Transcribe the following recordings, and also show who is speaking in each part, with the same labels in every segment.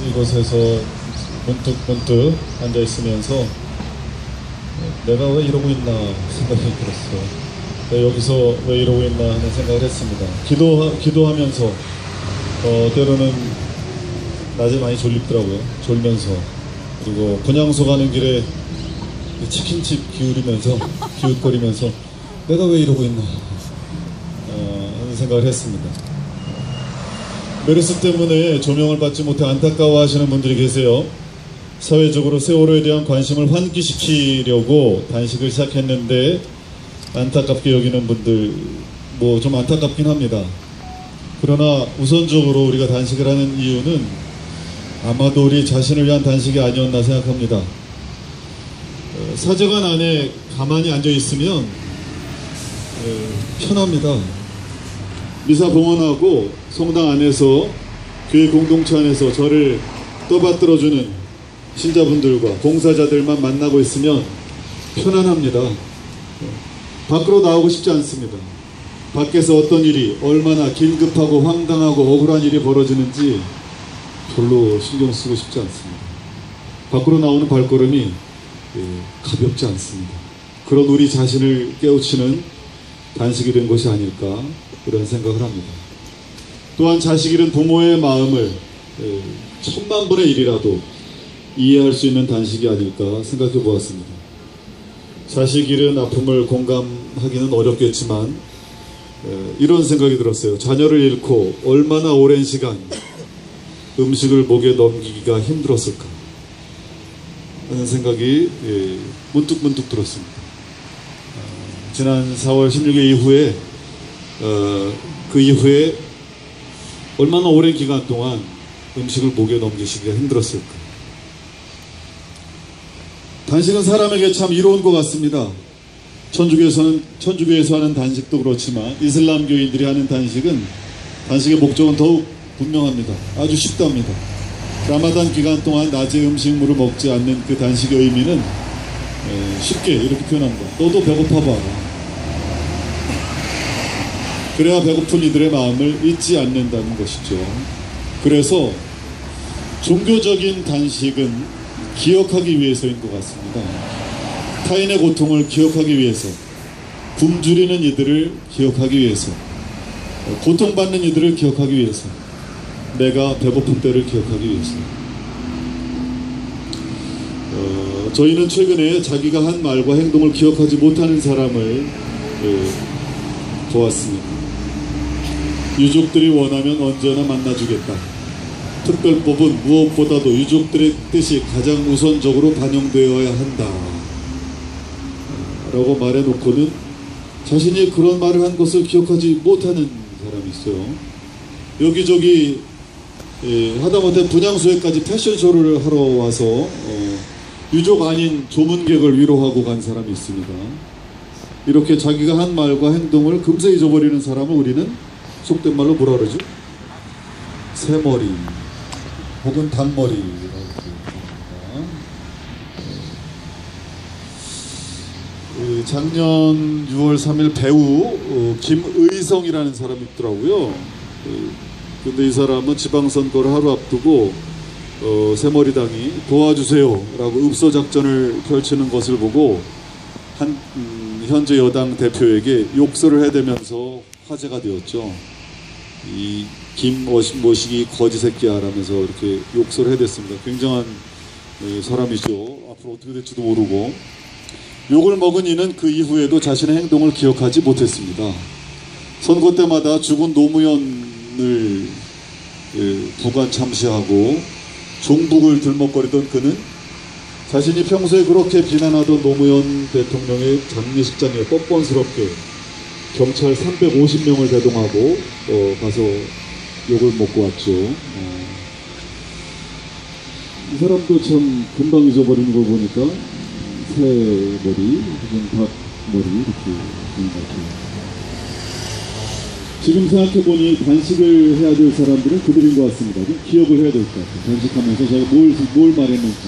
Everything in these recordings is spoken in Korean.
Speaker 1: 이곳에서 문득 앉아 있으면서 내가 왜 이러고 있나 생각이 들었어요. 내가 여기서 왜 이러고 있나 하는 생각을 했습니다. 기도하면서 때로는 낮에 많이 졸립더라고요. 졸면서. 그리고 분향소 가는 길에 치킨집 기웃거리면서 내가 왜 이러고 있나 하는 생각을 했습니다. 메르스 때문에 조명을 받지 못해 안타까워하시는 분들이 계세요. 사회적으로 세월호에 대한 관심을 환기시키려고 단식을 시작했는데 안타깝게 여기는 분들 좀 안타깝긴 합니다. 그러나 우선적으로 우리가 단식을 하는 이유는 아마도 우리 자신을 위한 단식이 아니었나 생각합니다. 사제관 안에 가만히 앉아 있으면 편합니다. 미사 봉헌하고 성당 안에서 교회 공동체 안에서 저를 떠받들어주는 신자분들과 봉사자들만 만나고 있으면 편안합니다. 밖으로 나오고 싶지 않습니다. 밖에서 어떤 일이 얼마나 긴급하고 황당하고 억울한 일이 벌어지는지 별로 신경 쓰고 싶지 않습니다. 밖으로 나오는 발걸음이 가볍지 않습니다. 그런 우리 자신을 깨우치는 단식이 된 것이 아닐까 그런 생각을 합니다. 또한 자식 잃은 부모의 마음을 10,000,000분의 1이라도 이해할 수 있는 단식이 아닐까 생각해 보았습니다. 자식 잃은 아픔을 공감하기는 어렵겠지만 이런 생각이 들었어요. 자녀를 잃고 얼마나 오랜 시간 음식을 목에 넘기기가 힘들었을까 하는 생각이 문득 들었습니다. 지난 4월 16일 이후에 그 이후에 얼마나 오랜 기간 동안 음식을 목에 넘기시기가 힘들었을까. 단식은 사람에게 참 이로운 것 같습니다. 천주교에서 하는 단식도 그렇지만 이슬람교인들이 하는 단식의 목적은 더욱 분명합니다. 아주 쉽답니다. 라마단 기간 동안 낮에 음식물을 먹지 않는 그 단식의 의미는 쉽게 이렇게 표현합니다. 너도 배고파 봐라. 그래야 배고픈 이들의 마음을 잊지 않는다는 것이죠. 그래서 종교적인 단식은 기억하기 위해서인 것 같습니다. 타인의 고통을 기억하기 위해서, 굶주리는 이들을 기억하기 위해서, 고통받는 이들을 기억하기 위해서, 내가 배고픈 때를 기억하기 위해서. 저희는 최근에 자기가 한 말과 행동을 기억하지 못하는 사람을 보았습니다. 유족들이 원하면 언제나 만나주겠다. 특별법은 무엇보다도 유족들의 뜻이 가장 우선적으로 반영되어야 한다 라고 말해놓고는 자신이 그런 말을 한 것을 기억하지 못하는 사람이 있어요. 여기저기 하다못해 분향소에까지 패션쇼를 하러 와서 유족 아닌 조문객을 위로하고 간 사람이 있습니다. 이렇게 자기가 한 말과 행동을 금세 잊어버리는 사람을 우리는 속된 말로 뭐라 그러죠? 새머리 혹은 단머리라고 부릅니다. 작년 6월 3일 배우 김의성이라는 사람이 있더라고요. 근데 이 사람은 지방선거를 하루 앞두고 새머리당이 도와주세요 라고 읍소작전을 펼치는 것을 보고 현재 여당 대표에게 욕설을 해대면서 화제가 되었죠. 이 김모식이 거지새끼야 라면서 이렇게 욕설을 해댔습니다. 굉장한 사람이죠. 앞으로 어떻게 될지도 모르고. 욕을 먹은 이는 그 이후에도 자신의 행동을 기억하지 못했습니다. 선거 때마다 죽은 노무현을 부관 참시하고 종북을 들먹거리던 그는 자신이 평소에 그렇게 비난하던 노무현 대통령의 장례식장에 뻔뻔스럽게 경찰 350명을 대동하고 가서 욕을 먹고 왔죠. 이 사람도 참 금방 잊어버리는 걸 보니까 새머리 혹은 닭머리 이렇게 있는 것 같아요. 지금 생각해보니 단식을 해야 될 사람들은 그들인 것 같습니다. 기억을 해야 될 것 같아요. 단식하면서 제가 뭘 말했는지,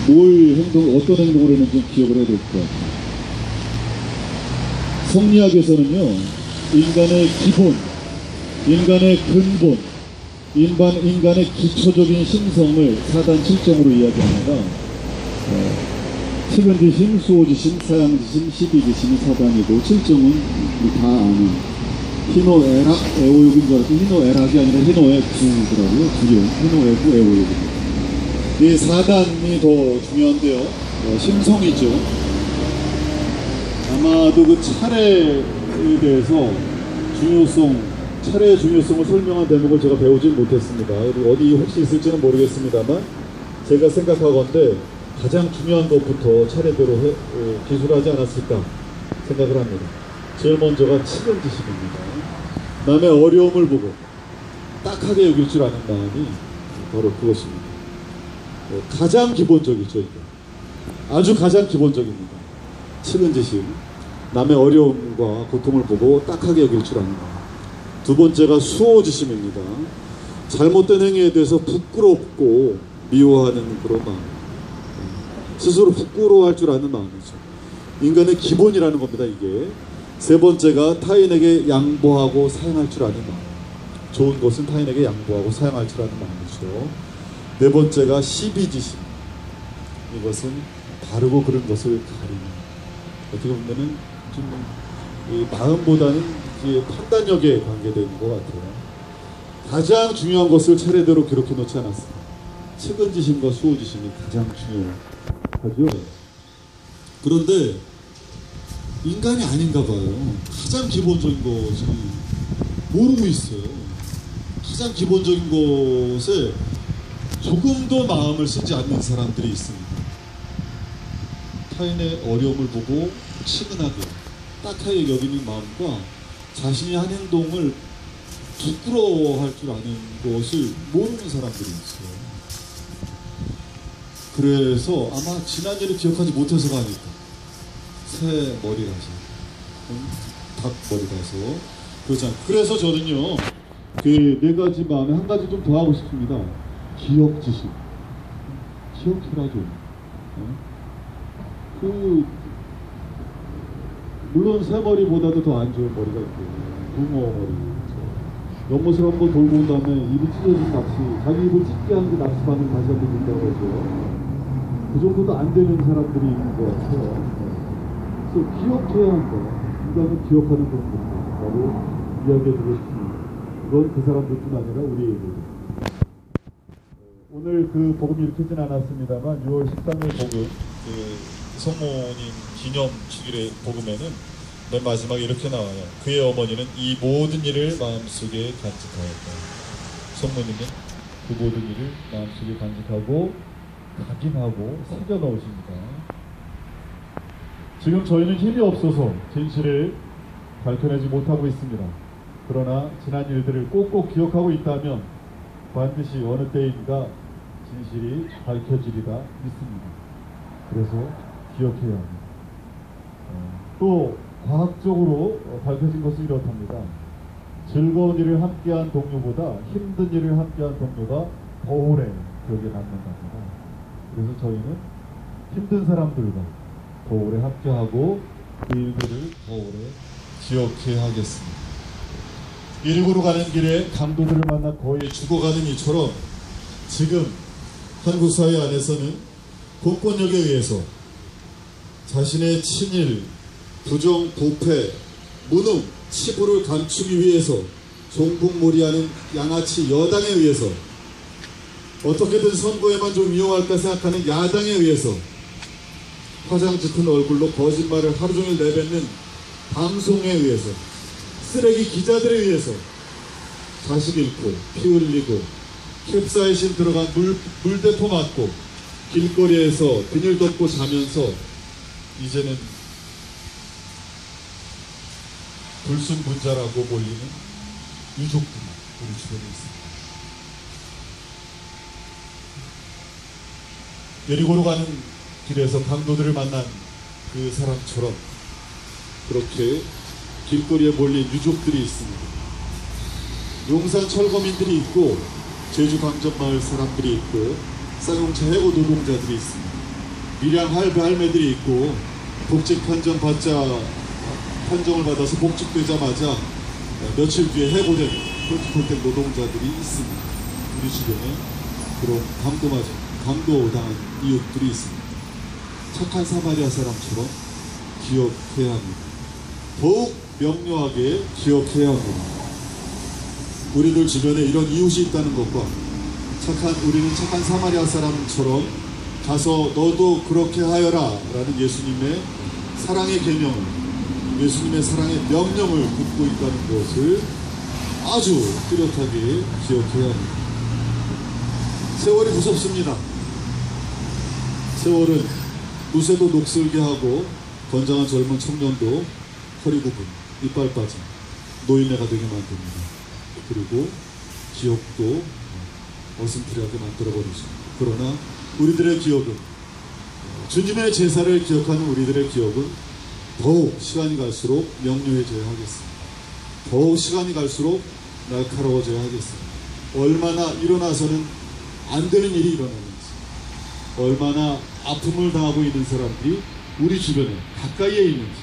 Speaker 1: 어떤 행동을 했는지 기억을 해야 될 것 같아요. 성리학에서는요, 인간의 기본, 인간의 근본, 인간의 기초적인 심성을 4단 7정으로 이야기합니다. 측은지심, 수호지심, 사양지심, 시비지심이 4단이고 7정은 우리 다 아는 희노애락, 애오욕인 줄 알았더니 희노애락이 아니라 희노애구더라고요. 희노애구, 애오욕입니다. 이 4단이 더 중요한데요. 심성이죠. 아마도 그 차례에 대해서 차례의 중요성을 설명한 대목을 제가 배우진 못했습니다. 어디 혹시 있을지는 모르겠습니다만 제가 생각하건대 가장 중요한 것부터 차례대로 기술하지 않았을까 생각을 합니다. 제일 먼저가 측은지심입니다. 남의 어려움을 보고 딱하게 여길 줄 아는 마음이 바로 그것입니다. 가장 기본적이죠. 이게. 아주 가장 기본적입니다. 측은지심, 남의 어려움과 고통을 보고 딱하게 여길 줄 아는 마음. 두 번째가 수호지심입니다. 잘못된 행위에 대해서 부끄럽고 미워하는 그런 마음. 스스로 부끄러워할 줄 아는 마음이죠. 인간의 기본이라는 겁니다. 이게. 세 번째가 타인에게 양보하고 사용할 줄 아는 마음. 좋은 것은 타인에게 양보하고 사용할 줄 아는 마음이죠. 네 번째가 시비지심. 이것은 바르고 그른 것을 가리는. 어떻게 보면은 좀 이 마음보다는 판단력에 관계되는 것 같아요. 가장 중요한 것을 차례대로 기록해 놓지 않았습니다. 측은지심과 수호지심이 가장 중요하죠. 그런데 인간이 아닌가 봐요. 가장 기본적인 것을 모르고 있어요. 가장 기본적인 것에 조금도 마음을 쓰지 않는 사람들이 있습니다. 타인의 어려움을 보고 측은하게 딱하게 여기는 마음과 자신이 한 행동을 부끄러워할 줄 아는 것을 모르는 사람들이 있어요. 그래서 아마 지난 일을 기억하지 못해서가 아닐까. 새 머리라서, 닭 머리라서 그렇지 않고. 그래서 저는요, 그 네 가지 마음에 한 가지 좀 더 하고 싶습니다. 기억지심. 기억해라죠. 물론 새 머리보다도 더 안 좋은 머리가 있고, 붕어 머리. 연못을 한번 돌고 온 다음에 입이 찢어진 낚시, 자기 입을 찢게 한 그 낚시바늘 다시 한번 준다고 해서 그 정도도 안 되는 사람들이 있는 것 같아요. 그래서 기억해야 한다. 인간은 기억하는 그런 것이라고 이야기해주고 싶습니다. 그건 그 사람들뿐 아니라 우리에게. 오늘 그 복음이 읽히진 않았습니다만 6월 13일 복음, 성모님 기념 주일의 복음에는 맨 마지막에 이렇게 나와요. 그의 어머니는 이 모든 일을 마음속에 간직하였다. 성모님은 그 모든 일을 마음속에 간직하고 각인하고 새겨 넣으십니다. 지금 저희는 힘이 없어서 진실을 밝혀내지 못하고 있습니다. 그러나 지난 일들을 꼭꼭 기억하고 있다면 반드시 어느 때인가 진실이 밝혀지리라 믿습니다. 그래서 기억해야 합니다. 또 과학적으로 밝혀진 것은 이렇답니다. 즐거운 일을 함께한 동료보다 힘든 일을 함께한 동료가 더 오래 기억에 남는답니다. 그래서 저희는 힘든 사람들과 더 오래 함께하고 그 일들을 더 오래 기억해야 하겠습니다. 일국으로 가는 길에 강도들을 만나 거의 죽어가는 이처럼 지금 한국 사회 안에서는 공권력에 의해서 자신의 친일, 부정, 부패, 무능, 치부를 감추기 위해서 종북몰이하는 양아치 여당에 의해서 어떻게든 선거에만 좀 이용할까 생각하는 야당에 의해서 화장 짙은 얼굴로 거짓말을 하루 종일 내뱉는 방송에 의해서 쓰레기 기자들에 의해서 자식 잃고 피 흘리고 캡사이신 들어간 물대포 맞고 길거리에서 비닐 덮고 자면서 이제는 불순분자라고 몰리는 유족들이 우리 주변에 있습니다. 여리고로 가는 길에서 강도들을 만난 그 사람처럼 그렇게 길거리에 몰린 유족들이 있습니다. 용산 철거민들이 있고 제주 강전마을 사람들이 있고 쌍용차 해고 노동자들이 있습니다. 밀양 할배 할매들이 있고 복직 판정을 받아서 복직되자마자 며칠 뒤에 해고된 홀쭉홀쭉 노동자들이 있습니다. 우리 주변에 그런 강도당한 이웃들이 있습니다. 착한 사마리아 사람처럼 기억해야 합니다. 더욱 명료하게 기억해야 합니다. 우리들 주변에 이런 이웃이 있다는 것과 우리는 착한 사마리아 사람처럼 가서 너도 그렇게 하여라 라는 예수님의 사랑의 계명을, 예수님의 사랑의 명령을 붙고 있다는 것을 아주 뚜렷하게 기억해야 합니다. 세월이 무섭습니다. 세월은 무쇠도 녹슬게 하고 건장한 젊은 청년도 허리 굽은 이빨 빠진 노인네가 되게 만듭니다. 그리고 기억도 어슴푸레하게 만들어버리죠. 그러나 우리들의 기억은, 주님의 제사를 기억하는 우리들의 기억은 더욱 시간이 갈수록 명료해져야 하겠습니다. 더욱 시간이 갈수록 날카로워져야 하겠습니다. 얼마나 일어나서는 안 되는 일이 일어나는지, 얼마나 아픔을 당하고 있는 사람들이 우리 주변에 가까이에 있는지,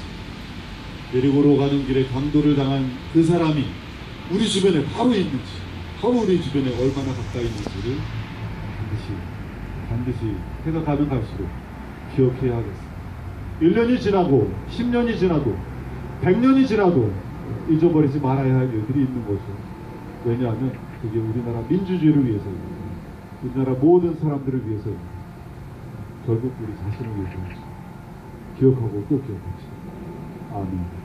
Speaker 1: 예리고로 가는 길에 강도를 당한 그 사람이 우리 주변에 바로 있는지, 바로 우리 주변에 얼마나 가까이 있는지를 반드시 해가 가면 갈수록 기억해야 하겠습니다. 1년이 지나고 10년이 지나도 100년이 지나도 잊어버리지 말아야 할 일들이 있는 거죠. 왜냐하면 그게 우리나라 민주주의를 위해서입니다. 우리나라 모든 사람들을 위해서입니다. 결국 우리 자신을 위해서입니다. 기억하고 또 기억합시다. 아멘.